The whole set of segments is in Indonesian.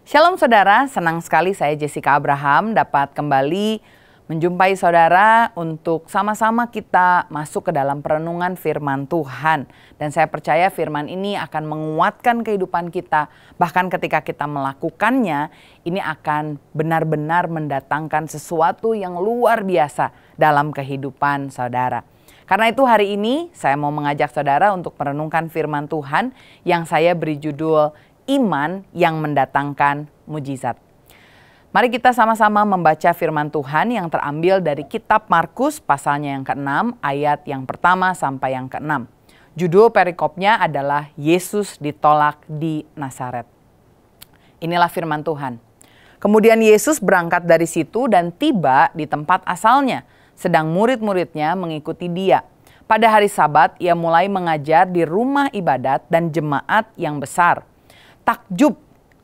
Shalom saudara, senang sekali saya Jessica Abraham dapat kembali menjumpai saudara untuk sama-sama kita masuk ke dalam perenungan firman Tuhan. Dan saya percaya firman ini akan menguatkan kehidupan kita, bahkan ketika kita melakukannya, ini akan benar-benar mendatangkan sesuatu yang luar biasa dalam kehidupan saudara. Karena itu hari ini saya mau mengajak saudara untuk merenungkan firman Tuhan yang saya beri judul Iman yang mendatangkan mujizat. Mari kita sama-sama membaca firman Tuhan yang terambil dari kitab Markus pasalnya yang ke-6 ayat yang pertama sampai yang ke-6. Judul perikopnya adalah Yesus ditolak di Nazaret. Inilah firman Tuhan. Kemudian Yesus berangkat dari situ dan tiba di tempat asalnya, sedang murid-muridnya mengikuti dia. Pada hari Sabat ia mulai mengajar di rumah ibadat dan jemaat yang besar takjub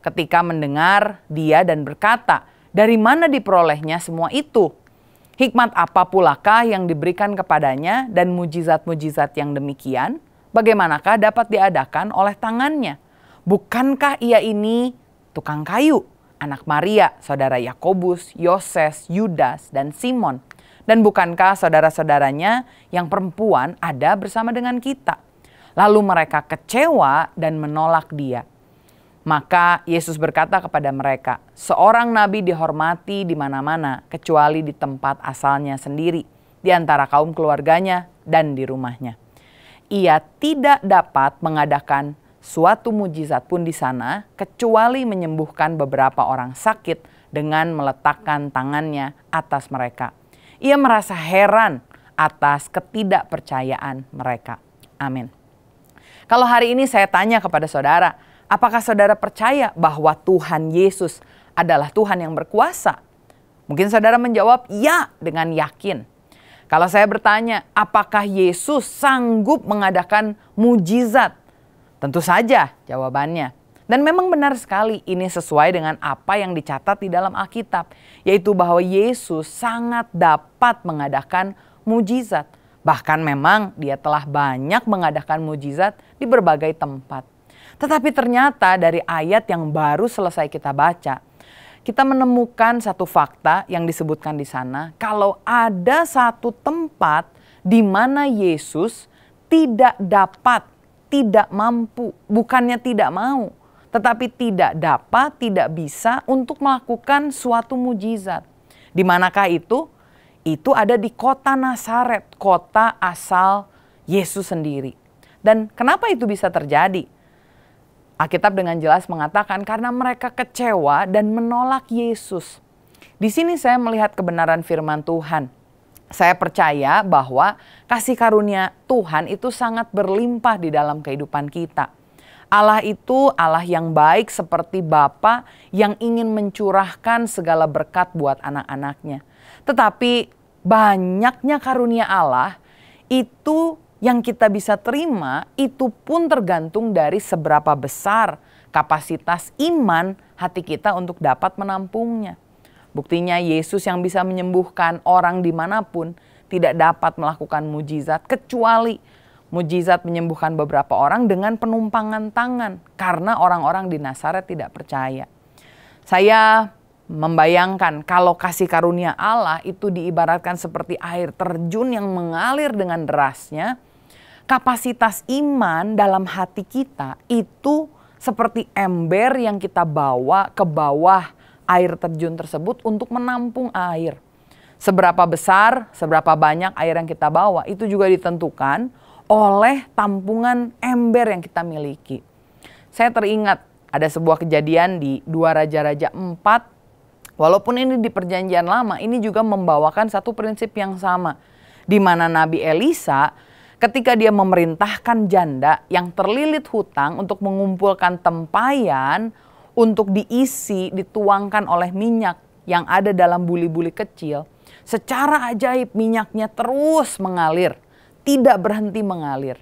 ketika mendengar dia dan berkata, dari mana diperolehnya semua itu? Hikmat apa pulakah yang diberikan kepadanya dan mujizat-mujizat yang demikian? Bagaimanakah dapat diadakan oleh tangannya? Bukankah ia ini tukang kayu, anak Maria, saudara Yakobus, Yoses, Yudas, dan Simon? Dan bukankah saudara-saudaranya yang perempuan ada bersama dengan kita? Lalu mereka kecewa dan menolak dia. Maka Yesus berkata kepada mereka, seorang nabi dihormati di mana-mana kecuali di tempat asalnya sendiri, di antara kaum keluarganya dan di rumahnya. Ia tidak dapat mengadakan suatu mujizat pun di sana kecuali menyembuhkan beberapa orang sakit dengan meletakkan tangannya atas mereka. Ia merasa heran atas ketidakpercayaan mereka. Amin. Kalau hari ini saya tanya kepada saudara, apakah saudara percaya bahwa Tuhan Yesus adalah Tuhan yang berkuasa? Mungkin saudara menjawab ya dengan yakin. Kalau saya bertanya, apakah Yesus sanggup mengadakan mujizat? Tentu saja jawabannya. Dan memang benar sekali ini sesuai dengan apa yang dicatat di dalam Alkitab. Yaitu bahwa Yesus sangat dapat mengadakan mujizat. Bahkan memang dia telah banyak mengadakan mujizat di berbagai tempat. Tetapi ternyata dari ayat yang baru selesai kita baca, kita menemukan satu fakta yang disebutkan di sana. Kalau ada satu tempat di mana Yesus tidak dapat, tidak mampu, bukannya tidak mau, tetapi tidak dapat, tidak bisa untuk melakukan suatu mujizat. Di manakah itu? Itu ada di kota Nazaret, kota asal Yesus sendiri. Dan kenapa itu bisa terjadi? Alkitab dengan jelas mengatakan karena mereka kecewa dan menolak Yesus. Di sini saya melihat kebenaran firman Tuhan. Saya percaya bahwa kasih karunia Tuhan itu sangat berlimpah di dalam kehidupan kita. Allah itu Allah yang baik seperti Bapa yang ingin mencurahkan segala berkat buat anak-anaknya. Tetapi banyaknya karunia Allah itu yang kita bisa terima itu pun tergantung dari seberapa besar kapasitas iman hati kita untuk dapat menampungnya. Buktinya Yesus yang bisa menyembuhkan orang dimanapun tidak dapat melakukan mujizat kecuali mujizat menyembuhkan beberapa orang dengan penumpangan tangan karena orang-orang di Nazaret tidak percaya. Saya membayangkan kalau kasih karunia Allah itu diibaratkan seperti air terjun yang mengalir dengan derasnya. Kapasitas iman dalam hati kita itu seperti ember yang kita bawa ke bawah air terjun tersebut untuk menampung air. Seberapa besar, seberapa banyak air yang kita bawa itu juga ditentukan oleh tampungan ember yang kita miliki. Saya teringat ada sebuah kejadian di 2 Raja-Raja 4. Walaupun ini di perjanjian lama, ini juga membawakan satu prinsip yang sama. Di mana Nabi Elisa ketika dia memerintahkan janda yang terlilit hutang untuk mengumpulkan tempayan untuk diisi, dituangkan oleh minyak yang ada dalam buli-buli kecil. Secara ajaib minyaknya terus mengalir, tidak berhenti mengalir.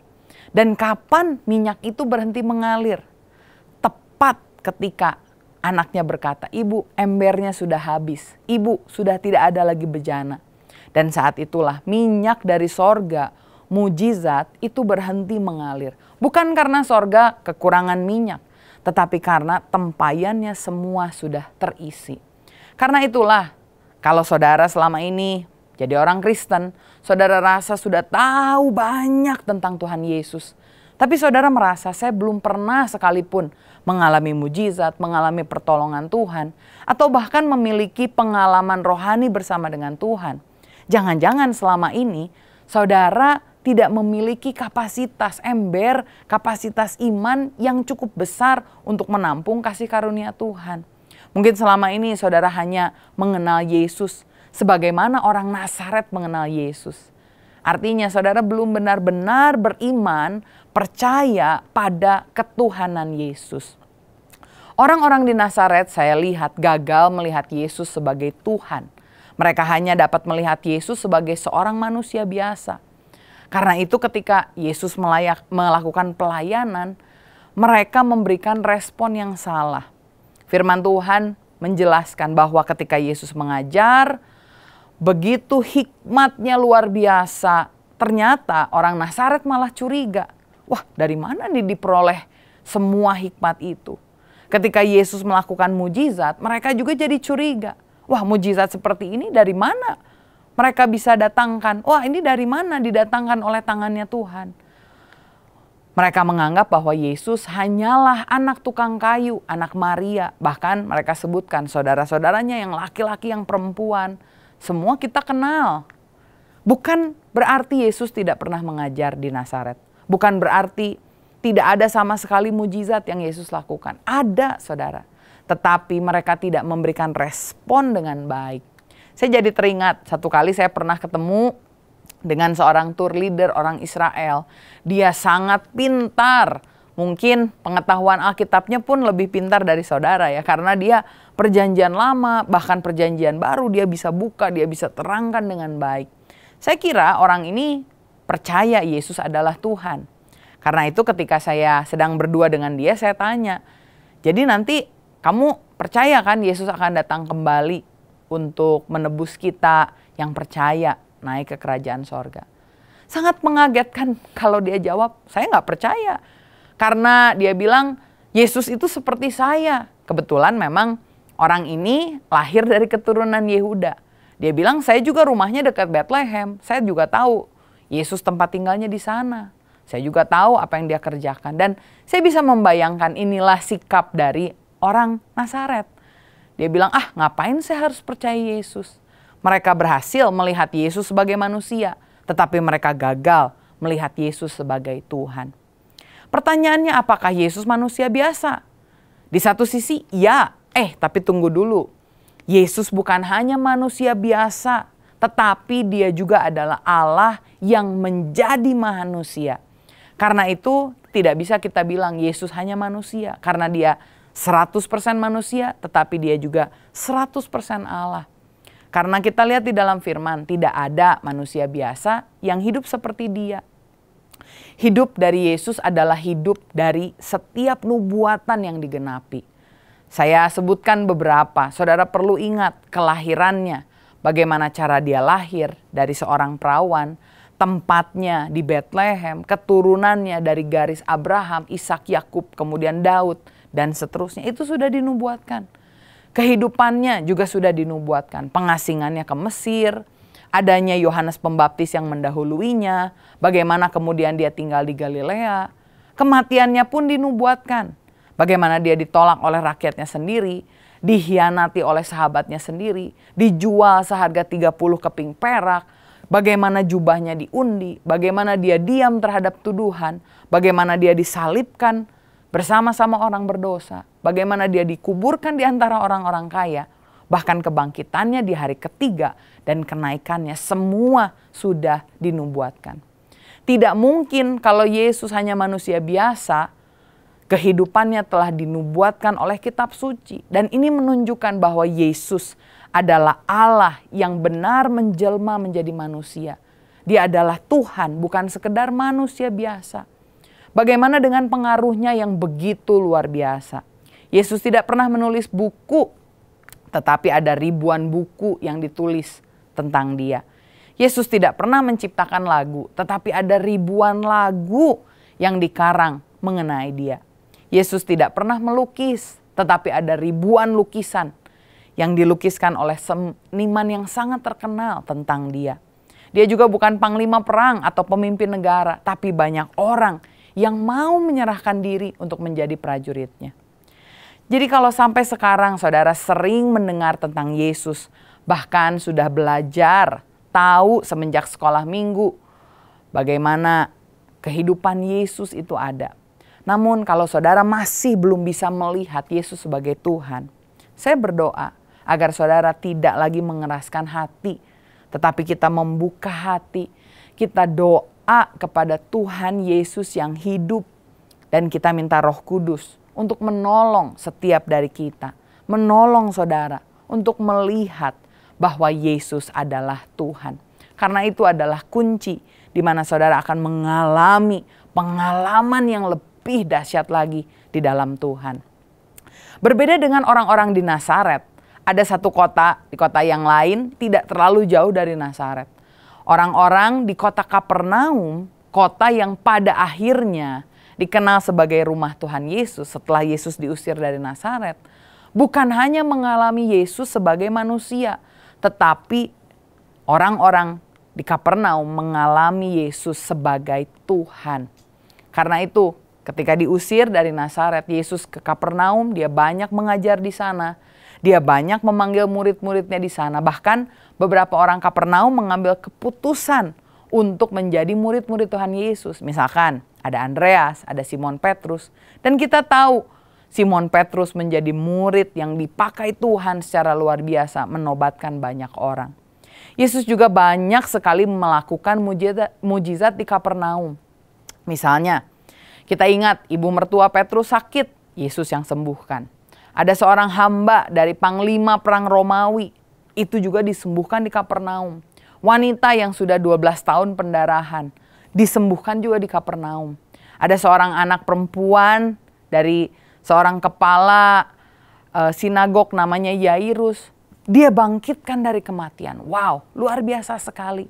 Dan kapan minyak itu berhenti mengalir? Tepat ketika anaknya berkata, "Ibu, embernya sudah habis. Ibu, sudah tidak ada lagi bejana." Dan saat itulah minyak dari sorga, mujizat itu berhenti mengalir. Bukan karena sorga kekurangan minyak, tetapi karena tempayannya semua sudah terisi. Karena itulah, kalau saudara selama ini jadi orang Kristen, saudara rasa sudah tahu banyak tentang Tuhan Yesus. Tapi saudara merasa saya belum pernah sekalipun mengalami mujizat, mengalami pertolongan Tuhan, atau bahkan memiliki pengalaman rohani bersama dengan Tuhan. Jangan-jangan selama ini saudara tidak memiliki kapasitas ember, kapasitas iman yang cukup besar untuk menampung kasih karunia Tuhan. Mungkin selama ini saudara hanya mengenal Yesus sebagaimana orang Nazaret mengenal Yesus. Artinya saudara belum benar-benar beriman, percaya pada ketuhanan Yesus. Orang-orang di Nazaret saya lihat gagal melihat Yesus sebagai Tuhan. Mereka hanya dapat melihat Yesus sebagai seorang manusia biasa. Karena itu ketika Yesus melakukan pelayanan, mereka memberikan respon yang salah. Firman Tuhan menjelaskan bahwa ketika Yesus mengajar, begitu hikmatnya luar biasa. Ternyata orang Nazaret malah curiga. Wah, dari mana diperoleh semua hikmat itu? Ketika Yesus melakukan mujizat, mereka juga jadi curiga. Wah, mujizat seperti ini dari mana mereka bisa datangkan? Wah, ini dari mana didatangkan oleh tangannya Tuhan? Mereka menganggap bahwa Yesus hanyalah anak tukang kayu, anak Maria. Bahkan mereka sebutkan saudara-saudaranya yang laki-laki, yang perempuan. Semua kita kenal. Bukan berarti Yesus tidak pernah mengajar di Nazaret. Bukan berarti tidak ada sama sekali mujizat yang Yesus lakukan. Ada, saudara. Tetapi mereka tidak memberikan respon dengan baik. Saya jadi teringat satu kali saya pernah ketemu dengan seorang tour leader orang Israel. Dia sangat pintar. Mungkin pengetahuan Alkitabnya pun lebih pintar dari saudara ya. Karena dia perjanjian lama, bahkan perjanjian baru dia bisa buka, dia bisa terangkan dengan baik. Saya kira orang ini percaya Yesus adalah Tuhan. Karena itu ketika saya sedang berdua dengan dia, saya tanya, jadi nanti kamu percaya kan Yesus akan datang kembali untuk menebus kita yang percaya naik ke kerajaan sorga? Sangat mengagetkan kalau dia jawab, saya nggak percaya. Karena dia bilang, Yesus itu seperti saya. Kebetulan memang orang ini lahir dari keturunan Yehuda. Dia bilang, saya juga rumahnya dekat Bethlehem. Saya juga tahu Yesus tempat tinggalnya di sana. Saya juga tahu apa yang dia kerjakan. Dan saya bisa membayangkan inilah sikap dari orang Nazaret. Dia bilang, ngapain saya harus percaya Yesus? Mereka berhasil melihat Yesus sebagai manusia. Tetapi mereka gagal melihat Yesus sebagai Tuhan. Pertanyaannya, apakah Yesus manusia biasa? Di satu sisi, ya. Tapi tunggu dulu. Yesus bukan hanya manusia biasa, tetapi dia juga adalah Allah yang menjadi manusia. Karena itu tidak bisa kita bilang Yesus hanya manusia. Karena dia 100% manusia, tetapi dia juga 100% Allah. Karena kita lihat di dalam firman, tidak ada manusia biasa yang hidup seperti dia. Hidup dari Yesus adalah hidup dari setiap nubuatan yang digenapi. Saya sebutkan beberapa, saudara perlu ingat kelahirannya. Bagaimana cara dia lahir dari seorang perawan, tempatnya di Bethlehem, keturunannya dari garis Abraham, Ishak, Yakub, kemudian Daud, dan seterusnya. Itu sudah dinubuatkan. Kehidupannya juga sudah dinubuatkan. Pengasingannya ke Mesir, adanya Yohanes Pembaptis yang mendahuluinya, bagaimana kemudian dia tinggal di Galilea. Kematiannya pun dinubuatkan. Bagaimana dia ditolak oleh rakyatnya sendiri, dikhianati oleh sahabatnya sendiri, dijual seharga 30 keping perak, bagaimana jubahnya diundi, bagaimana dia diam terhadap tuduhan, bagaimana dia disalibkan bersama-sama orang berdosa, bagaimana dia dikuburkan di antara orang-orang kaya, bahkan kebangkitannya di hari ketiga dan kenaikannya semua sudah dinubuatkan. Tidak mungkin kalau Yesus hanya manusia biasa, kehidupannya telah dinubuatkan oleh kitab suci. Dan ini menunjukkan bahwa Yesus adalah Allah yang benar menjelma menjadi manusia. Dia adalah Tuhan, bukan sekedar manusia biasa. Bagaimana dengan pengaruhnya yang begitu luar biasa? Yesus tidak pernah menulis buku, tetapi ada ribuan buku yang ditulis tentang dia. Yesus tidak pernah menciptakan lagu, tetapi ada ribuan lagu yang dikarang mengenai dia. Yesus tidak pernah melukis, tetapi ada ribuan lukisan yang dilukiskan oleh seniman yang sangat terkenal tentang dia. Dia juga bukan panglima perang atau pemimpin negara, tapi banyak orang yang mau menyerahkan diri untuk menjadi prajuritnya. Jadi kalau sampai sekarang saudara sering mendengar tentang Yesus, bahkan sudah belajar, tahu semenjak sekolah minggu bagaimana kehidupan Yesus itu ada. Namun kalau saudara masih belum bisa melihat Yesus sebagai Tuhan, saya berdoa agar saudara tidak lagi mengeraskan hati, tetapi kita membuka hati, kita doa kepada Tuhan Yesus yang hidup, dan kita minta Roh Kudus untuk menolong setiap dari kita, menolong saudara untuk melihat bahwa Yesus adalah Tuhan. Karena itu adalah kunci di mana saudara akan mengalami pengalaman yang lebih dahsyat lagi di dalam Tuhan. Berbeda dengan orang-orang di Nazaret, ada satu kota di kota yang lain tidak terlalu jauh dari Nazaret. Orang-orang di kota Kapernaum, kota yang pada akhirnya dikenal sebagai rumah Tuhan Yesus setelah Yesus diusir dari Nazaret, bukan hanya mengalami Yesus sebagai manusia, tetapi orang-orang di Kapernaum mengalami Yesus sebagai Tuhan. Karena itu, ketika diusir dari Nazaret, Yesus ke Kapernaum, dia banyak mengajar di sana. Dia banyak memanggil murid-muridnya di sana. Bahkan beberapa orang Kapernaum mengambil keputusan untuk menjadi murid-murid Tuhan Yesus. Misalkan ada Andreas, ada Simon Petrus. Dan kita tahu Simon Petrus menjadi murid yang dipakai Tuhan secara luar biasa menobatkan banyak orang. Yesus juga banyak sekali melakukan mujizat di Kapernaum. Misalnya, kita ingat ibu mertua Petrus sakit, Yesus yang sembuhkan. Ada seorang hamba dari panglima perang Romawi, itu juga disembuhkan di Kapernaum. Wanita yang sudah 12 tahun pendarahan, disembuhkan juga di Kapernaum. Ada seorang anak perempuan dari seorang kepala sinagog namanya Yairus. Dia bangkitkan dari kematian. Wow, luar biasa sekali.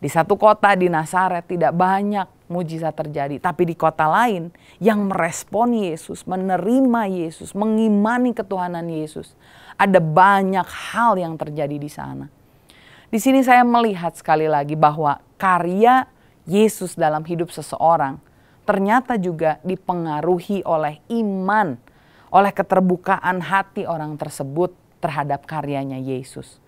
Di satu kota di Nazaret tidak banyak mujizat terjadi. Tapi di kota lain yang merespon Yesus, menerima Yesus, mengimani ketuhanan Yesus. Ada banyak hal yang terjadi di sana. Di sini saya melihat sekali lagi bahwa karya Yesus dalam hidup seseorang ternyata juga dipengaruhi oleh iman, oleh keterbukaan hati orang tersebut terhadap karyanya Yesus.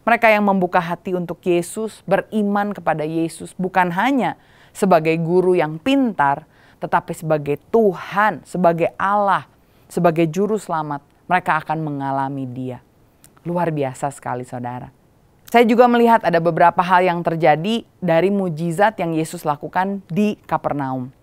Mereka yang membuka hati untuk Yesus, beriman kepada Yesus bukan hanya sebagai guru yang pintar, tetapi sebagai Tuhan, sebagai Allah, sebagai juru selamat. Mereka akan mengalami Dia. Luar biasa sekali saudara. Saya juga melihat ada beberapa hal yang terjadi dari mujizat yang Yesus lakukan di Kapernaum.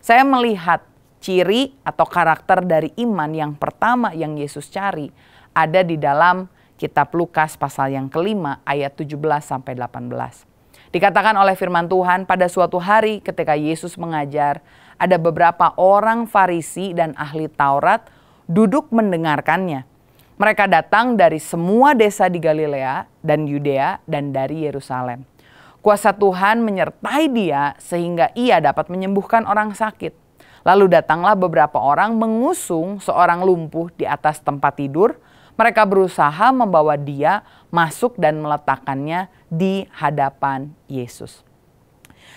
Saya melihat ciri atau karakter dari iman yang pertama yang Yesus cari ada di dalam kitab Lukas pasal yang kelima ayat 17-18. Dikatakan oleh firman Tuhan, pada suatu hari ketika Yesus mengajar, ada beberapa orang Farisi dan ahli Taurat duduk mendengarkannya. Mereka datang dari semua desa di Galilea dan Yudea dan dari Yerusalem. Kuasa Tuhan menyertai dia sehingga ia dapat menyembuhkan orang sakit. Lalu datanglah beberapa orang mengusung seorang lumpuh di atas tempat tidur. Mereka berusaha membawa dia masuk dan meletakkannya di hadapan Yesus.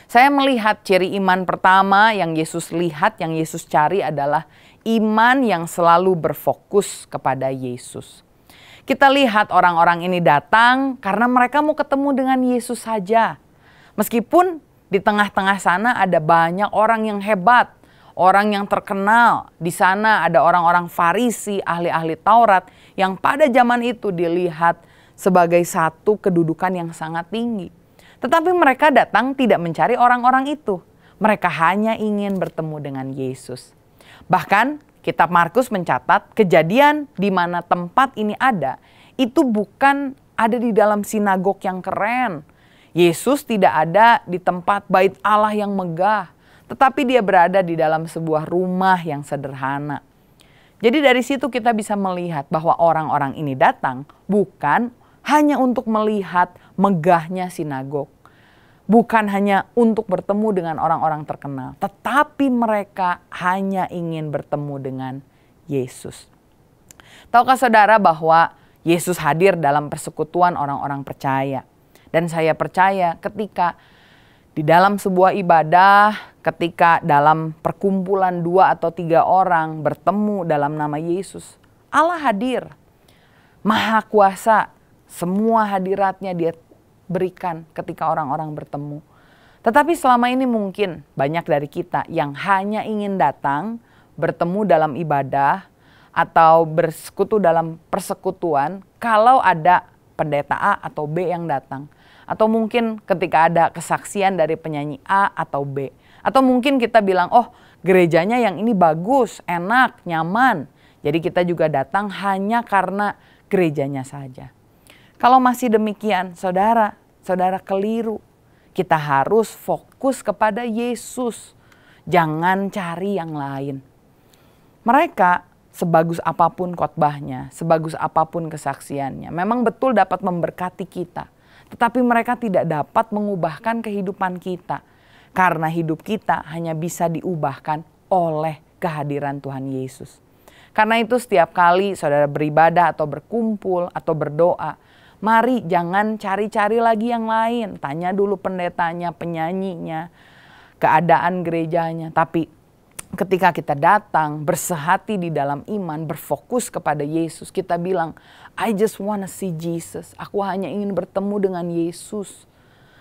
Saya melihat ciri iman pertama yang Yesus lihat, yang Yesus cari adalah iman yang selalu berfokus kepada Yesus. Kita lihat orang-orang ini datang karena mereka mau ketemu dengan Yesus saja. Meskipun di tengah-tengah sana ada banyak orang yang hebat, orang yang terkenal. Di sana ada orang-orang Farisi, ahli-ahli Taurat yang pada zaman itu dilihat sebagai satu kedudukan yang sangat tinggi. Tetapi mereka datang tidak mencari orang-orang itu. Mereka hanya ingin bertemu dengan Yesus. Bahkan kitab Markus mencatat kejadian di mana tempat ini ada, itu bukan ada di dalam sinagog yang keren. Yesus tidak ada di tempat bait Allah yang megah, tetapi dia berada di dalam sebuah rumah yang sederhana. Jadi dari situ kita bisa melihat bahwa orang-orang ini datang bukan hanya untuk melihat megahnya sinagog. bukan hanya untuk bertemu dengan orang-orang terkenal, tetapi mereka hanya ingin bertemu dengan Yesus. Tahukah saudara bahwa Yesus hadir dalam persekutuan orang-orang percaya? Dan saya percaya ketika di dalam sebuah ibadah, ketika dalam perkumpulan 2 atau 3 orang bertemu dalam nama Yesus, Allah hadir. Maha kuasa, semua hadiratnya Dia berikan ketika orang-orang bertemu. Tetapi selama ini mungkin banyak dari kita yang hanya ingin datang, bertemu dalam ibadah, atau bersekutu dalam persekutuan kalau ada pendeta A atau B yang datang. Atau mungkin ketika ada kesaksian dari penyanyi A atau B. Atau mungkin kita bilang, oh gerejanya yang ini bagus, enak, nyaman. Jadi kita juga datang hanya karena gerejanya saja. Kalau masih demikian, saudara keliru. Kita harus fokus kepada Yesus. Jangan cari yang lain. Mereka sebagus apapun khotbahnya, sebagus apapun kesaksiannya, memang betul dapat memberkati kita. Tetapi mereka tidak dapat mengubahkan kehidupan kita. Karena hidup kita hanya bisa diubahkan oleh kehadiran Tuhan Yesus. Karena itu setiap kali saudara beribadah atau berkumpul atau berdoa, mari jangan cari-cari lagi yang lain. Tanya dulu pendetanya, penyanyinya, keadaan gerejanya. Tapi ketika kita datang bersehati di dalam iman, berfokus kepada Yesus, kita bilang, I just wanna see Jesus. Aku hanya ingin bertemu dengan Yesus.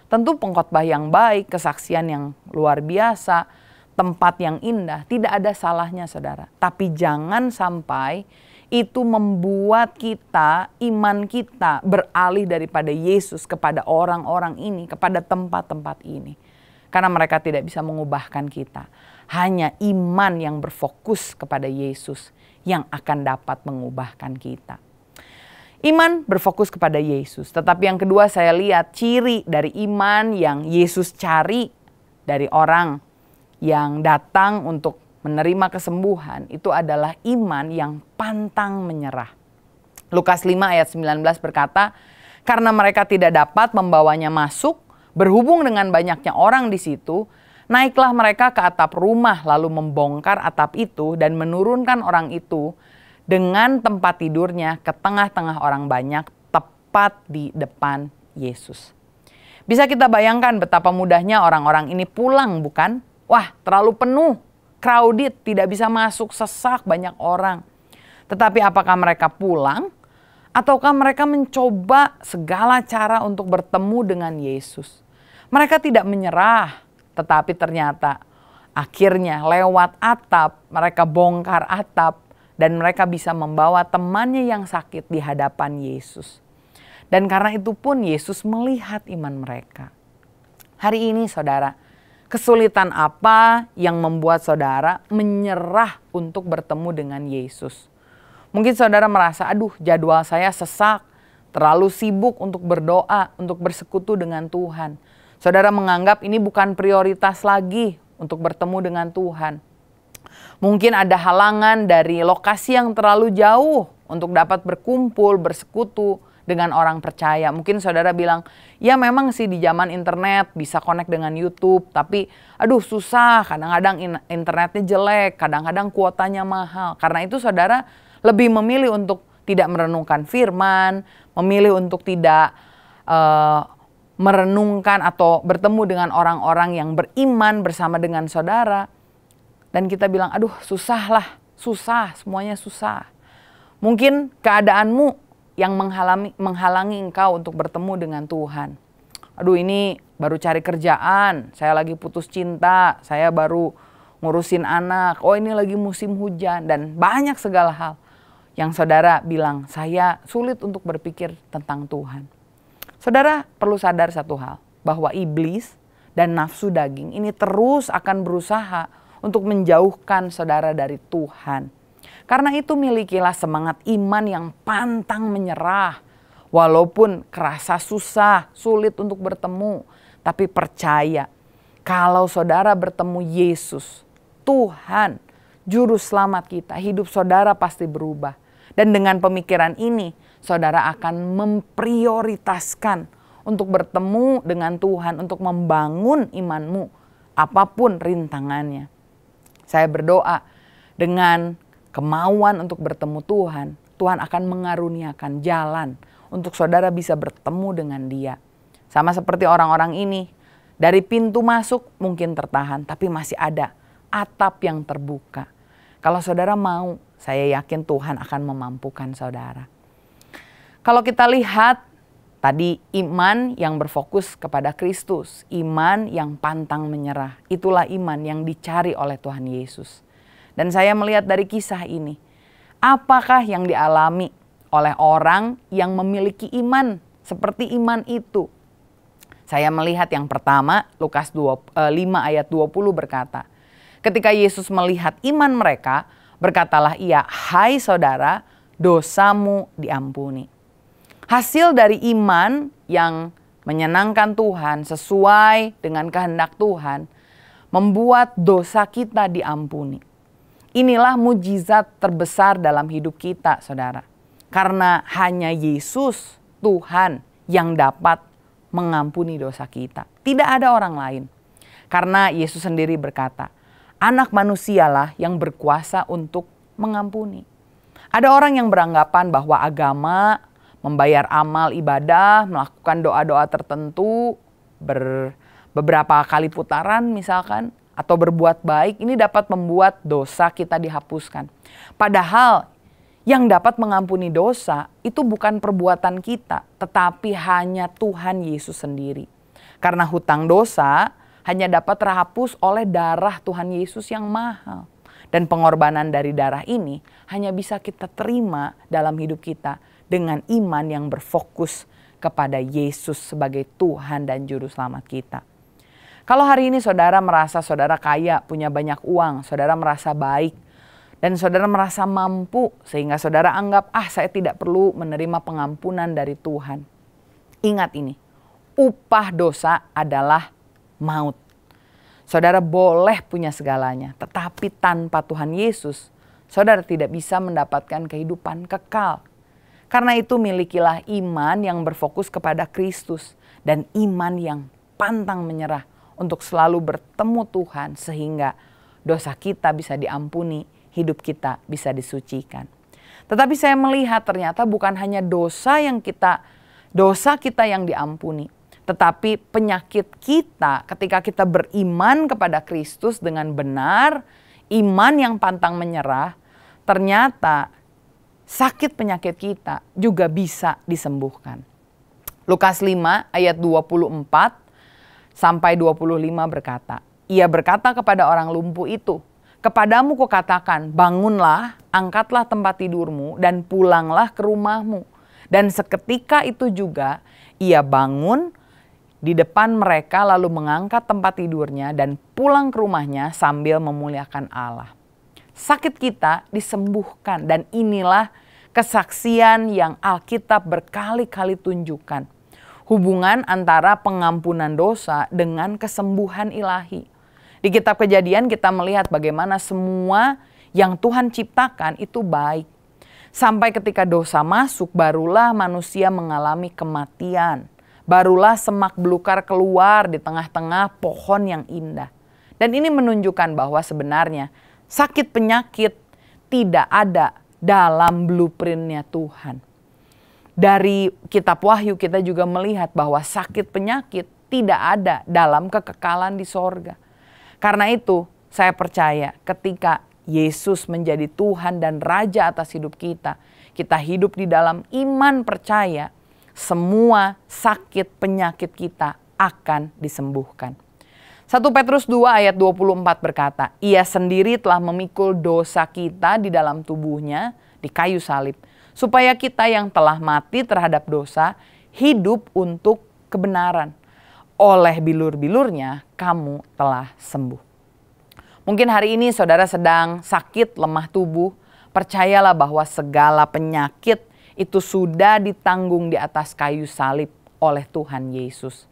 Tentu pengkhotbah yang baik, kesaksian yang luar biasa, tempat yang indah, tidak ada salahnya saudara. Tapi jangan sampai itu membuat kita, iman kita beralih daripada Yesus kepada orang-orang ini, kepada tempat-tempat ini. Karena mereka tidak bisa mengubahkan kita. Hanya iman yang berfokus kepada Yesus yang akan dapat mengubahkan kita. Iman berfokus kepada Yesus. Tetapi yang kedua saya lihat ciri dari iman yang Yesus cari dari orang yang datang untuk menerima kesembuhan itu adalah iman yang pantang menyerah. Lukas 5 ayat 19 berkata, karena mereka tidak dapat membawanya masuk, berhubung dengan banyaknya orang di situ, naiklah mereka ke atap rumah lalu membongkar atap itu dan menurunkan orang itu dengan tempat tidurnya ke tengah-tengah orang banyak tepat di depan Yesus. Bisa kita bayangkan betapa mudahnya orang-orang ini pulang, bukan? Wah, terlalu penuh, crowded, tidak bisa masuk, sesak, banyak orang. Tetapi apakah mereka pulang? Ataukah mereka mencoba segala cara untuk bertemu dengan Yesus? Mereka tidak menyerah, tetapi ternyata akhirnya lewat atap, mereka bongkar atap, dan mereka bisa membawa temannya yang sakit di hadapan Yesus. Dan karena itu pun Yesus melihat iman mereka. Hari ini saudara, kesulitan apa yang membuat saudara menyerah untuk bertemu dengan Yesus? Mungkin saudara merasa, aduh jadwal saya sesak, terlalu sibuk untuk berdoa, untuk bersekutu dengan Tuhan. Saudara menganggap ini bukan prioritas lagi untuk bertemu dengan Tuhan. Mungkin ada halangan dari lokasi yang terlalu jauh untuk dapat berkumpul, bersekutu dengan orang percaya. Mungkin saudara bilang, ya memang sih di zaman internet bisa connect dengan YouTube, tapi aduh susah, kadang-kadang internetnya jelek, kadang-kadang kuotanya mahal. Karena itu saudara lebih memilih untuk tidak merenungkan firman, memilih untuk tidak merenungkan atau bertemu dengan orang-orang yang beriman bersama dengan saudara. Dan kita bilang, aduh susah, semuanya susah. Mungkin keadaanmu yang menghalangi engkau untuk bertemu dengan Tuhan. Aduh ini baru cari kerjaan, saya lagi putus cinta, saya baru ngurusin anak, oh ini lagi musim hujan, dan banyak segala hal. Yang saudara bilang, saya sulit untuk berpikir tentang Tuhan. Saudara perlu sadar satu hal, bahwa iblis dan nafsu daging ini terus akan berusaha untuk menjauhkan saudara dari Tuhan. Karena itu milikilah semangat iman yang pantang menyerah. Walaupun kerasa susah, sulit untuk bertemu. Tapi percaya, kalau saudara bertemu Yesus, Tuhan, Juru Selamat kita, hidup saudara pasti berubah. Dan dengan pemikiran ini, saudara akan memprioritaskan untuk bertemu dengan Tuhan, untuk membangun imanmu, apapun rintangannya. Saya berdoa dengan kemauan untuk bertemu Tuhan, Tuhan akan mengaruniakan jalan untuk saudara bisa bertemu dengan Dia. Sama seperti orang-orang ini, dari pintu masuk mungkin tertahan, tapi masih ada atap yang terbuka. Kalau saudara mau, saya yakin Tuhan akan memampukan saudara. Kalau kita lihat tadi, iman yang berfokus kepada Kristus, iman yang pantang menyerah, itulah iman yang dicari oleh Tuhan Yesus. Dan saya melihat dari kisah ini, apakah yang dialami oleh orang yang memiliki iman seperti iman itu? Saya melihat yang pertama, Lukas 5 ayat 20 berkata, ketika Yesus melihat iman mereka, berkatalah Ia, "Hai saudara, dosamu diampuni." Hasil dari iman yang menyenangkan Tuhan sesuai dengan kehendak Tuhan, membuat dosa kita diampuni. Inilah mujizat terbesar dalam hidup kita, saudara. Karena hanya Yesus, Tuhan, yang dapat mengampuni dosa kita. Tidak ada orang lain. Karena Yesus sendiri berkata, Anak manusialah yang berkuasa untuk mengampuni. Ada orang yang beranggapan bahwa agama, membayar amal ibadah, melakukan doa-doa tertentu, beberapa kali putaran misalkan, atau berbuat baik, ini dapat membuat dosa kita dihapuskan. Padahal yang dapat mengampuni dosa itu bukan perbuatan kita, tetapi hanya Tuhan Yesus sendiri. Karena hutang dosa hanya dapat terhapus oleh darah Tuhan Yesus yang mahal. Dan pengorbanan dari darah ini hanya bisa kita terima dalam hidup kita dengan iman yang berfokus kepada Yesus sebagai Tuhan dan Juru Selamat kita. Kalau hari ini saudara merasa saudara kaya, punya banyak uang, saudara merasa baik, dan saudara merasa mampu sehingga saudara anggap, saya tidak perlu menerima pengampunan dari Tuhan. Ingat ini, upah dosa adalah maut. Saudara boleh punya segalanya, tetapi tanpa Tuhan Yesus, saudara tidak bisa mendapatkan kehidupan kekal. Karena itu milikilah iman yang berfokus kepada Kristus dan iman yang pantang menyerah untuk selalu bertemu Tuhan sehingga dosa kita bisa diampuni, hidup kita bisa disucikan. Tetapi saya melihat ternyata bukan hanya dosa kita yang diampuni, tetapi penyakit kita ketika kita beriman kepada Kristus dengan benar, iman yang pantang menyerah, ternyata sakit penyakit kita juga bisa disembuhkan. Lukas 5 ayat 24 sampai 25 berkata, Ia berkata kepada orang lumpuh itu, Kepadamu kukatakan, bangunlah, angkatlah tempat tidurmu, dan pulanglah ke rumahmu. Dan seketika itu juga ia bangun di depan mereka lalu mengangkat tempat tidurnya dan pulang ke rumahnya sambil memuliakan Allah. Sakit kita disembuhkan dan inilah kesaksian yang Alkitab berkali-kali tunjukkan. Hubungan antara pengampunan dosa dengan kesembuhan ilahi. Di kitab Kejadian kita melihat bagaimana semua yang Tuhan ciptakan itu baik. Sampai ketika dosa masuk barulah manusia mengalami kematian. Barulah semak belukar keluar di tengah-tengah pohon yang indah. Dan ini menunjukkan bahwa sebenarnya sakit penyakit tidak ada dalam blueprintnya Tuhan. Dari kitab Wahyu kita juga melihat bahwa sakit penyakit tidak ada dalam kekekalan di sorga. Karena itu saya percaya ketika Yesus menjadi Tuhan dan Raja atas hidup kita, kita hidup di dalam iman percaya, semua sakit penyakit kita akan disembuhkan. 1 Petrus 2 ayat 24 berkata, Ia sendiri telah memikul dosa kita di dalam tubuhnya di kayu salib, supaya kita yang telah mati terhadap dosa hidup untuk kebenaran. Oleh bilur-bilurnya kamu telah sembuh. Mungkin hari ini saudara sedang sakit lemah tubuh, percayalah bahwa segala penyakit itu sudah ditanggung di atas kayu salib oleh Tuhan Yesus.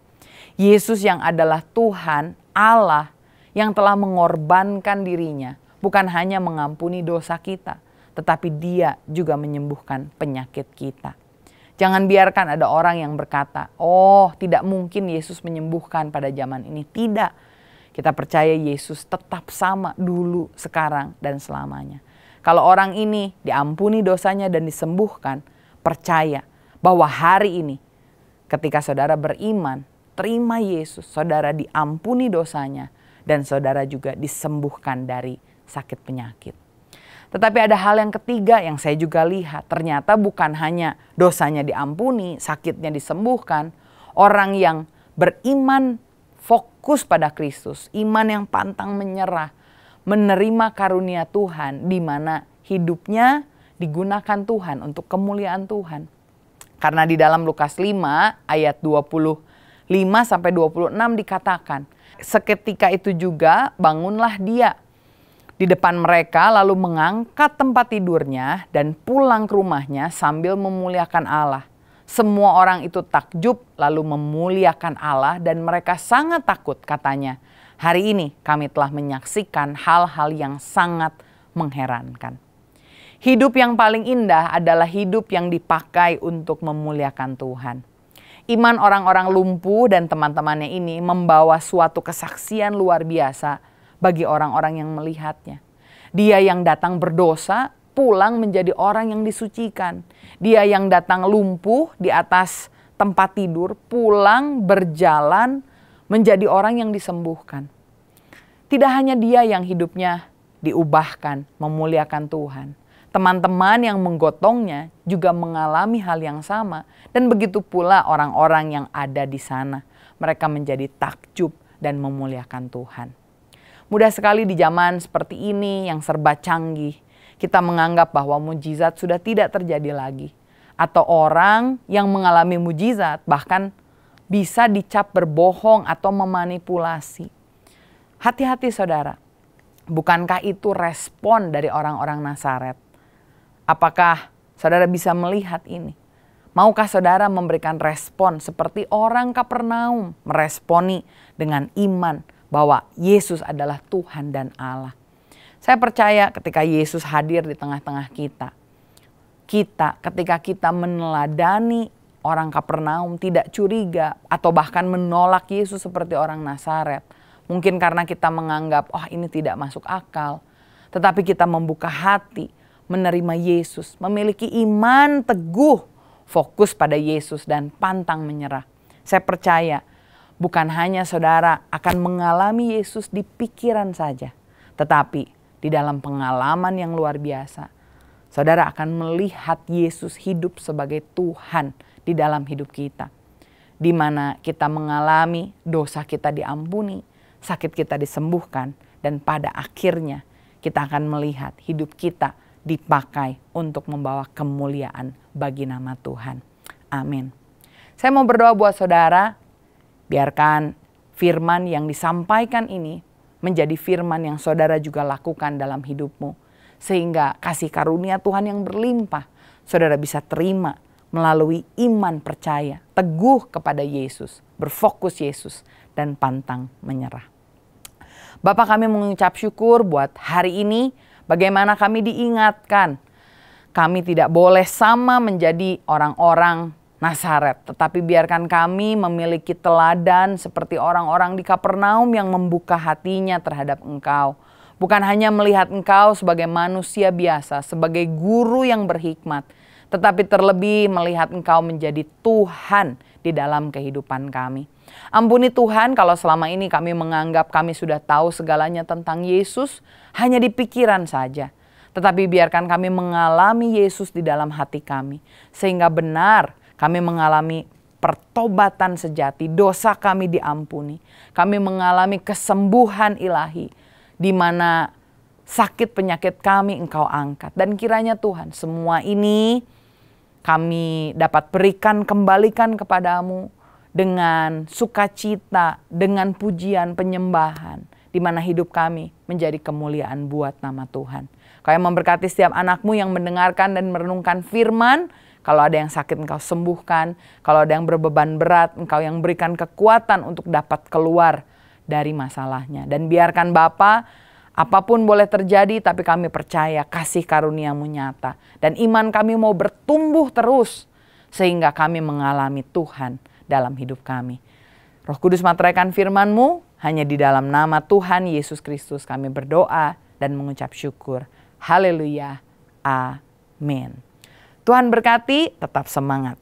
Yesus yang adalah Tuhan Allah yang telah mengorbankan dirinya, bukan hanya mengampuni dosa kita, tetapi Dia juga menyembuhkan penyakit kita. Jangan biarkan ada orang yang berkata, oh tidak mungkin Yesus menyembuhkan pada zaman ini. Tidak. Kita percaya Yesus tetap sama dulu, sekarang, dan selamanya. Kalau orang ini diampuni dosanya dan disembuhkan, percaya bahwa hari ini ketika saudara beriman, terima Yesus, saudara diampuni dosanya, dan saudara juga disembuhkan dari sakit penyakit. Tetapi ada hal yang ketiga yang saya juga lihat. Ternyata bukan hanya dosanya diampuni, sakitnya disembuhkan. Orang yang beriman fokus pada Kristus, iman yang pantang menyerah, menerima karunia Tuhan di mana hidupnya digunakan Tuhan untuk kemuliaan Tuhan. Karena di dalam Lukas 5 ayat 25 sampai 26 dikatakan, seketika itu juga bangunlah dia di depan mereka lalu mengangkat tempat tidurnya dan pulang ke rumahnya sambil memuliakan Allah. Semua orang itu takjub lalu memuliakan Allah dan mereka sangat takut, katanya. Hari ini kami telah menyaksikan hal-hal yang sangat mengherankan. Hidup yang paling indah adalah hidup yang dipakai untuk memuliakan Tuhan. Iman orang-orang lumpuh dan teman-temannya ini membawa suatu kesaksian luar biasa bagi orang-orang yang melihatnya. Dia yang datang berdosa, pulang menjadi orang yang disucikan. Dia yang datang lumpuh di atas tempat tidur, pulang berjalan menjadi orang yang disembuhkan. Tidak hanya dia yang hidupnya diubahkan, memuliakan Tuhan. Teman-teman yang menggotongnya juga mengalami hal yang sama. Dan begitu pula orang-orang yang ada di sana. Mereka menjadi takjub dan memuliakan Tuhan. Mudah sekali di zaman seperti ini yang serba canggih, kita menganggap bahwa mujizat sudah tidak terjadi lagi. Atau orang yang mengalami mujizat bahkan bisa dicap berbohong atau memanipulasi. Hati-hati saudara, bukankah itu respon dari orang-orang Nazaret? Apakah saudara bisa melihat ini? Maukah saudara memberikan respon seperti orang Kapernaum meresponi dengan iman bahwa Yesus adalah Tuhan dan Allah? Saya percaya ketika Yesus hadir di tengah-tengah kita ketika kita meneladani orang Kapernaum, tidak curiga atau bahkan menolak Yesus seperti orang Nazaret. Mungkin karena kita menganggap, oh ini tidak masuk akal. Tetapi kita membuka hati, menerima Yesus, memiliki iman teguh, fokus pada Yesus dan pantang menyerah. Saya percaya bukan hanya saudara akan mengalami Yesus di pikiran saja, tetapi di dalam pengalaman yang luar biasa, saudara akan melihat Yesus hidup sebagai Tuhan di dalam hidup kita. Di mana kita mengalami dosa kita diampuni, sakit kita disembuhkan, dan pada akhirnya kita akan melihat hidup kita dipakai untuk membawa kemuliaan bagi nama Tuhan. Amin. Saya mau berdoa buat saudara, biarkan firman yang disampaikan ini menjadi firman yang saudara juga lakukan dalam hidupmu. Sehingga kasih karunia Tuhan yang berlimpah, saudara bisa terima melalui iman percaya, teguh kepada Yesus, berfokus Yesus, dan pantang menyerah. Bapa, kami mengucap syukur buat hari ini, bagaimana kami diingatkan, kami tidak boleh sama menjadi orang-orang Nazaret, tetapi biarkan kami memiliki teladan seperti orang-orang di Kapernaum yang membuka hatinya terhadap Engkau. Bukan hanya melihat Engkau sebagai manusia biasa, sebagai guru yang berhikmat, tetapi terlebih melihat Engkau menjadi Tuhan di dalam kehidupan kami. Ampuni Tuhan kalau selama ini kami menganggap kami sudah tahu segalanya tentang Yesus hanya di pikiran saja. Tetapi biarkan kami mengalami Yesus di dalam hati kami. Sehingga benar kami mengalami pertobatan sejati, dosa kami diampuni. Kami mengalami kesembuhan ilahi, di mana sakit penyakit kami Engkau angkat. Dan kiranya Tuhan semua ini kami dapat berikan, kembalikan kepadamu dengan sukacita, dengan pujian, penyembahan, di mana hidup kami menjadi kemuliaan buat nama Tuhan. Kau yang memberkati setiap anakmu yang mendengarkan dan merenungkan firman. Kalau ada yang sakit Engkau sembuhkan, kalau ada yang berbeban berat Engkau yang berikan kekuatan untuk dapat keluar dari masalahnya. Dan biarkan Bapa, apapun boleh terjadi, tapi kami percaya kasih karunia-Mu nyata. Dan iman kami mau bertumbuh terus sehingga kami mengalami Tuhan dalam hidup kami. Roh Kudus materaikan firman-Mu, hanya di dalam nama Tuhan Yesus Kristus kami berdoa dan mengucap syukur. Haleluya. Amin. Tuhan berkati, tetap semangat.